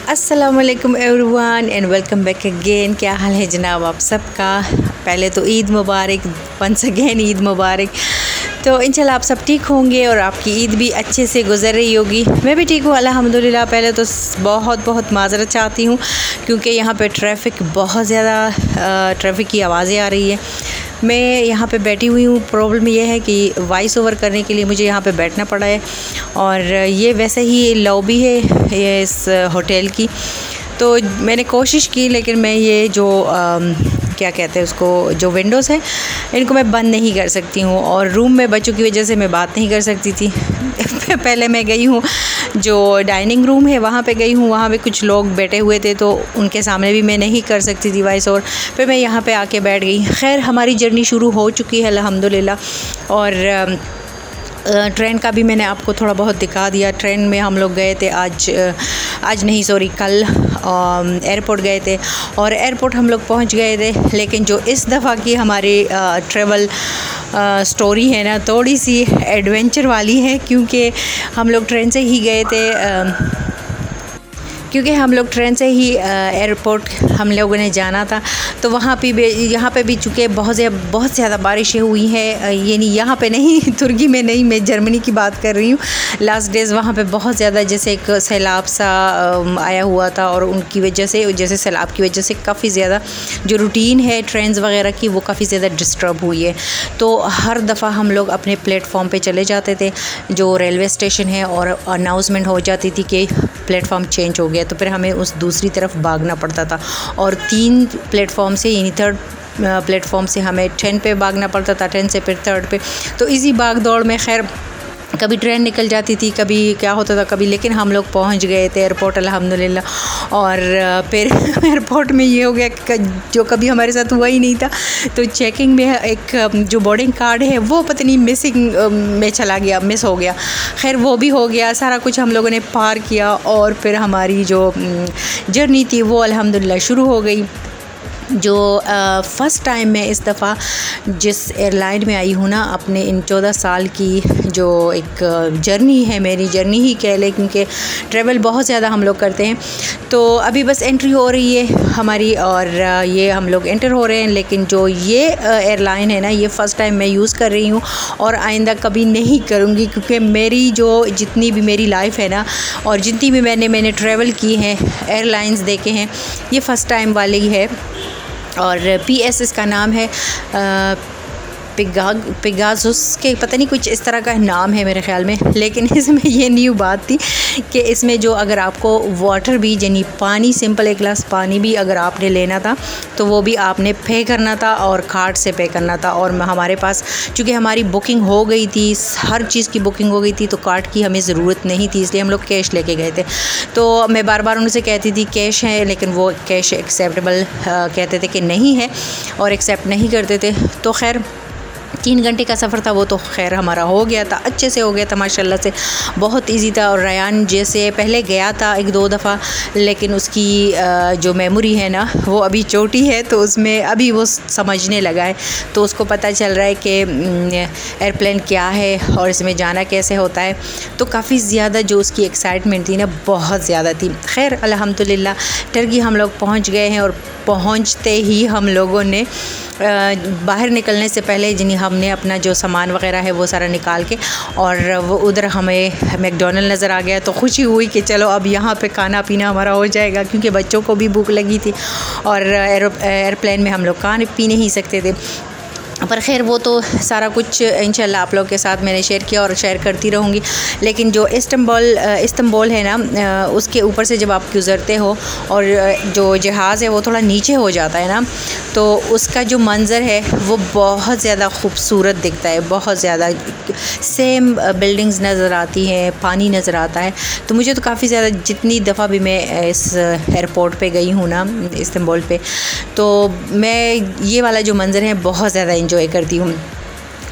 अस्सलामुअलैकुम everyone and welcome back again. क्या हाल है जनाब आप सबका। पहले तो ईद मुबारक, वंस अगेन ईद मुबारक। तो इंशाल्लाह आप सब ठीक होंगे और आपकी ईद भी अच्छे से गुजर रही होगी। मैं भी ठीक हूँ अल्हम्दुलिल्लाह। पहले तो बहुत माज़रत चाहती हूँ क्योंकि यहाँ पे ट्रैफ़िक बहुत ज़्यादा ट्रैफ़िक की आवाज़ें आ रही है। मैं यहाँ पे बैठी हुई हूँ। प्रॉब्लम ये है कि वॉइस ओवर करने के लिए मुझे यहाँ पे बैठना पड़ा है और ये वैसे ही लॉबी है ये इस होटल की। तो मैंने कोशिश की लेकिन मैं ये जो क्या कहते हैं उसको, जो विंडोज़ हैं इनको मैं बंद नहीं कर सकती हूँ और रूम में बच्चों की वजह से मैं बात नहीं कर सकती थी। पहले मैं गई हूँ जो डाइनिंग रूम है वहाँ पे गई हूँ, वहाँ पे कुछ लोग बैठे हुए थे तो उनके सामने भी मैं नहीं कर सकती थी वॉइस ओवर। फिर मैं यहाँ पे आके बैठ गई। खैर हमारी जर्नी शुरू हो चुकी है अल्हम्दुलिल्लाह। और ट्रेन का भी मैंने आपको थोड़ा बहुत दिखा दिया। ट्रेन में हम लोग गए थे आज नहीं सॉरी कल एयरपोर्ट गए थे और एयरपोर्ट हम लोग पहुंच गए थे। लेकिन जो इस दफ़ा की हमारी ट्रैवल स्टोरी है ना, थोड़ी सी एडवेंचर वाली है क्योंकि हम लोग ट्रेन से ही गए थे। एयरपोर्ट हम लोगों ने जाना था तो वहाँ पे भी यहाँ पे भी चूँकि बहुत ज़्यादा बारिशें हुई हैं। ये नहीं, यहाँ पे नहीं, तुर्की में नहीं, मैं जर्मनी की बात कर रही हूँ। लास्ट डेज़ वहाँ पे बहुत ज़्यादा जैसे एक सैलाब सा आया हुआ था और उनकी वजह से, जैसे सैलाब की वजह से काफ़ी ज़्यादा जो रूटीन है ट्रेन्स वगैरह की वो काफ़ी ज़्यादा डिस्टर्ब हुई है। तो हर दफ़ा हम लोग अपने प्लेटफॉर्म पे चले जाते थे जो रेलवे स्टेशन है और अनाउंसमेंट हो जाती थी कि प्लेटफॉर्म चेंज हो गया, तो फिर हमें उस दूसरी तरफ भागना पड़ता था और 3 प्लेटफॉर्म से यानी 3rd प्लेटफॉर्म से हमें 10 पे भागना पड़ता था, 10 से फिर 3rd पे। तो इसी भाग दौड़ में खैर कभी ट्रेन निकल जाती थी, कभी क्या होता था कभी, लेकिन हम लोग पहुंच गए थे एयरपोर्ट अल्हम्दुलिल्लाह। और फिर एयरपोर्ट में ये हो गया कि जो कभी हमारे साथ हुआ ही नहीं था। तो चेकिंग में एक जो बोर्डिंग कार्ड है वो पता नहीं मिसिंग में चला गया, मिस हो गया। खैर वो भी हो गया, सारा कुछ हम लोगों ने पार किया और फिर हमारी जो जर्नी थी वो अल्हम्दुलिल्लाह शुरू हो गई। जो फ़र्स्ट टाइम मैं इस दफ़ा जिस एयरलाइन में आई हूँ ना, अपने इन 14 साल की जो एक जर्नी है, मेरी जर्नी ही कह लें क्योंकि ट्रैवल बहुत ज़्यादा हम लोग करते हैं। तो अभी बस एंट्री हो रही है हमारी और ये हम लोग एंटर हो रहे हैं। लेकिन जो ये एयरलाइन है ना, ये फ़र्स्ट टाइम मैं यूज़ कर रही हूँ और आइंदा कभी नहीं करूँगी क्योंकि मेरी जो जितनी भी मेरी लाइफ़ है ना और जितनी भी मैंने ट्रैवल की है, एयरलाइंस देखे हैं, ये फ़र्स्ट टाइम वाली है। और PS इसका नाम है पिगाजुस के, पता नहीं कुछ इस तरह का नाम है मेरे ख़्याल में। लेकिन इसमें ये न्यू बात थी कि इसमें जो अगर आपको वाटर भी यानी पानी, सिंपल एक गिलास पानी भी अगर आपने लेना था तो वो भी आपने पे करना था और कार्ड से पे करना था। और हमारे पास चूँकि हमारी बुकिंग हो गई थी, हर चीज़ की बुकिंग हो गई थी, तो कार्ड की हमें ज़रूरत नहीं थी, इसलिए हम लोग कैश लेके गए थे। तो मैं बार बार उनसे कहती थी कैश है, लेकिन वो कैश एक्सेप्टेबल कहते थे कि नहीं है और एक्सेप्ट नहीं करते थे। तो खैर 3 घंटे का सफ़र था वो तो खैर हमारा हो गया था, अच्छे से हो गया था माशाल्लाह से, बहुत इजी था। और रयान जैसे पहले गया था 1-2 दफ़ा, लेकिन उसकी जो मेमोरी है ना वो अभी छोटी है, तो उसमें अभी वो समझने लगा है, तो उसको पता चल रहा है कि एयरप्लेन क्या है और इसमें जाना कैसे होता है। तो काफ़ी ज़्यादा जो उसकी एक्साइटमेंट थी ना, बहुत ज़्यादा थी। खैर अल्हम्दुलिल्लाह टर्की हम लोग पहुँच गए हैं और पहुँचते ही हम लोगों ने बाहर निकलने से पहले जिन्हें हमने अपना जो सामान वगैरह है वो सारा निकाल के, और वो उधर हमें मैकडॉनल्ड नज़र आ गया। तो खुशी हुई कि चलो अब यहाँ पे खाना पीना हमारा हो जाएगा क्योंकि बच्चों को भी भूख लगी थी और एयरप्लेन में हम लोग खा पी नहीं सकते थे। पर ख़ैर वो तो सारा कुछ इंशाल्लाह आप लोग के साथ मैंने शेयर किया और शेयर करती रहूँगी। लेकिन जो इस्तांबुल है ना, उसके ऊपर से जब आप गुज़रते हो और जो जहाज़ है वो थोड़ा नीचे हो जाता है ना, तो उसका जो मंज़र है वो बहुत ज़्यादा खूबसूरत दिखता है, बहुत ज़्यादा सेम बिल्डिंग्स नज़र आती हैं, पानी नज़र आता है। तो मुझे तो काफ़ी ज़्यादा, जितनी दफ़ा भी मैं इस एयरपोर्ट पे गई हूँ ना इस्तांबुल पे, तो मैं ये वाला जो मंज़र है बहुत ज़्यादा एंजॉय करती हूँ।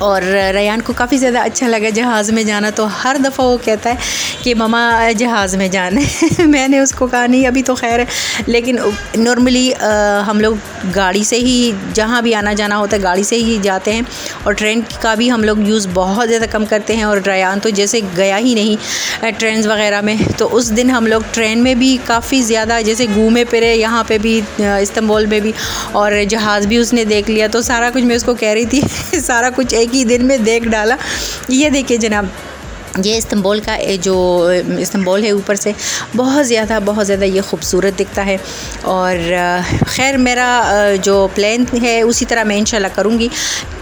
और रयान को काफ़ी ज़्यादा अच्छा लगा जहाज़ में जाना, तो हर दफ़ा वो कहता है कि ममा जहाज़ में जाना है। मैंने उसको कहा नहीं अभी तो खैर है, लेकिन नॉर्मली हम लोग गाड़ी से ही जहाँ भी आना जाना होता है गाड़ी से ही जाते हैं, और ट्रेन का भी हम लोग यूज़ बहुत ज़्यादा कम करते हैं। और रयान तो जैसे गया ही नहीं ट्रेन वगैरह में, तो उस दिन हम लोग ट्रेन में भी काफ़ी ज़्यादा जैसे घूमे फिरे, यहाँ पे भी इस्तांबुल में भी, और जहाज़ भी उसने देख लिया। तो सारा कुछ मैं उसको कह रही थी सारा कुछ एक ही दिन में देख डाला। ये देखिए जनाब, ये इस्तांबुल का जो इस्तांबुल है ऊपर से बहुत ज़्यादा ये ख़ूबसूरत दिखता है। और ख़ैर मेरा जो प्लान है उसी तरह मैं इंशाल्लाह करूँगी।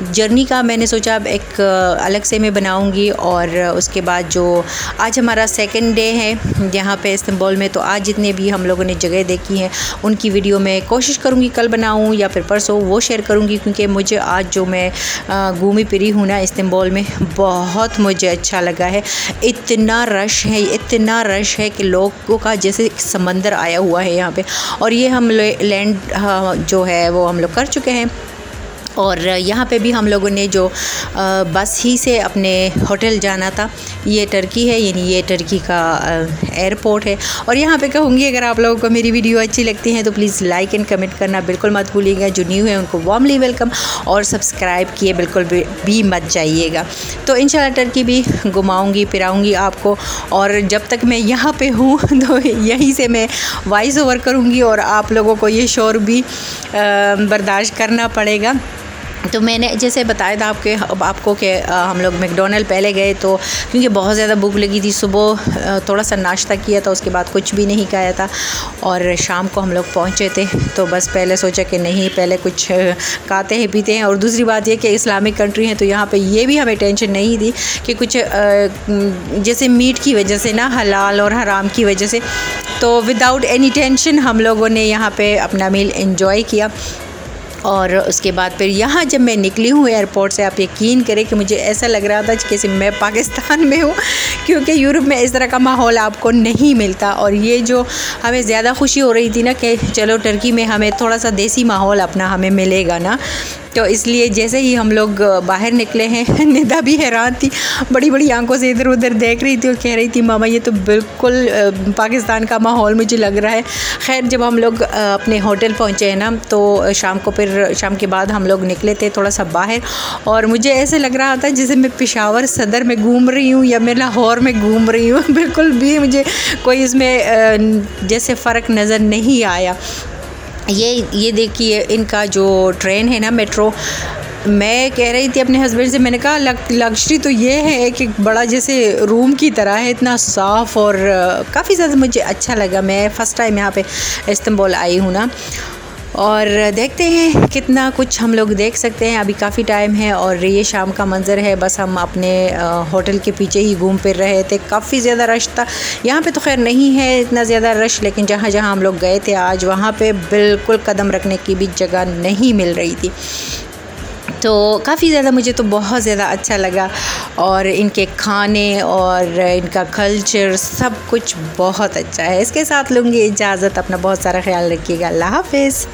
जर्नी का मैंने सोचा अब एक अलग से मैं बनाऊँगी। और उसके बाद जो आज हमारा सेकंड डे है यहाँ पे इस्तांबुल में, तो आज जितने भी हम लोगों ने जगह देखी हैं उनकी वीडियो मैं कोशिश करूँगी कल बनाऊँ या फिर परसों वो शेयर करूँगी, क्योंकि मुझे आज जो मैं घूमी फिरी हूँ ना इस्तांबुल में, बहुत मुझे अच्छा लगा है। इतना रश है कि लोगों का जैसे समंदर आया हुआ है यहाँ पे। और ये हम लैंड जो है वो हम लोग कर चुके हैं। और यहाँ पे भी हम लोगों ने जो बस ही से अपने होटल जाना था, ये टर्की है, यानी ये टर्की का एयरपोर्ट है। और यहाँ पे कहूँगी अगर आप लोगों को मेरी वीडियो अच्छी लगती है तो प्लीज़ लाइक एंड कमेंट करना बिल्कुल मत भूलिएगा। जो न्यू है उनको वार्मली वेलकम, और सब्सक्राइब किए बिल्कुल भी मत जाइएगा। तो इंशाल्लाह टर्की भी घुमाऊँगी फिराऊँगी आपको। और जब तक मैं यहाँ पे हूँ तो यहीं से मैं वॉइस ओवर करूँगी, और आप लोगों को ये शोर भी बर्दाश्त करना पड़ेगा। तो मैंने जैसे बताया था आपको कि हम लोग मैकडॉनल्ड पहले गए, तो क्योंकि बहुत ज़्यादा भूख लगी थी। सुबह थोड़ा सा नाश्ता किया था, उसके बाद कुछ भी नहीं खाया था, और शाम को हम लोग पहुँचे थे। तो बस पहले सोचा कि नहीं पहले कुछ खाते हैं पीते हैं। और दूसरी बात ये कि इस्लामिक कंट्री है, तो यहाँ पे ये भी हमें टेंशन नहीं थी कि कुछ जैसे मीट की वजह से ना, हलाल और हराम की वजह से, तो विदाउट एनी टेंशन हम लोगों ने यहाँ पर अपना मील एंजॉय किया। और उसके बाद फिर यहाँ जब मैं निकली हूँ एयरपोर्ट से, आप यकीन करें कि मुझे ऐसा लग रहा था जैसे मैं पाकिस्तान में हूँ, क्योंकि यूरोप में इस तरह का माहौल आपको नहीं मिलता। और ये जो हमें ज़्यादा खुशी हो रही थी ना कि चलो टर्की में हमें थोड़ा सा देसी माहौल अपना हमें मिलेगा ना, तो इसलिए जैसे ही हम लोग बाहर निकले हैं, निदा भी हैरान थी, बड़ी बड़ी आंखों से इधर उधर देख रही थी और कह रही थी मामा ये तो बिल्कुल पाकिस्तान का माहौल मुझे लग रहा है। खैर जब हम लोग अपने होटल पहुँचे हैं ना, तो शाम के बाद हम लोग निकले थे थोड़ा सा बाहर, और मुझे ऐसे लग रहा था जैसे मैं पेशावर सदर में घूम रही हूँ या मैं लाहौर में घूम रही हूँ। बिल्कुल भी मुझे कोई इसमें जैसे फ़र्क नज़र नहीं आया। ये देखिए इनका जो ट्रेन है ना मेट्रो, मैं कह रही थी अपने हस्बैंड से, मैंने कहा लग्जरी तो ये है कि बड़ा जैसे रूम की तरह है, इतना साफ़, और काफ़ी ज़्यादा मुझे अच्छा लगा। मैं फ़र्स्ट टाइम यहाँ पे इस्तांबुल आई हूँ ना, और देखते हैं कितना कुछ हम लोग देख सकते हैं। अभी काफ़ी टाइम है, और ये शाम का मंज़र है। बस हम अपने होटल के पीछे ही घूम फिर रहे थे। काफ़ी ज़्यादा रश था। यहाँ पे तो खैर नहीं है इतना ज़्यादा रश, लेकिन जहाँ जहाँ हम लोग गए थे आज, वहाँ पे बिल्कुल कदम रखने की भी जगह नहीं मिल रही थी। तो काफ़ी ज़्यादा मुझे तो बहुत ज़्यादा अच्छा लगा, और इनके खाने और इनका कल्चर सब कुछ बहुत अच्छा है। इसके साथ लूँगी इजाज़त। अपना बहुत सारा ख्याल रखिएगा। अल्लाह हाफ़िज़।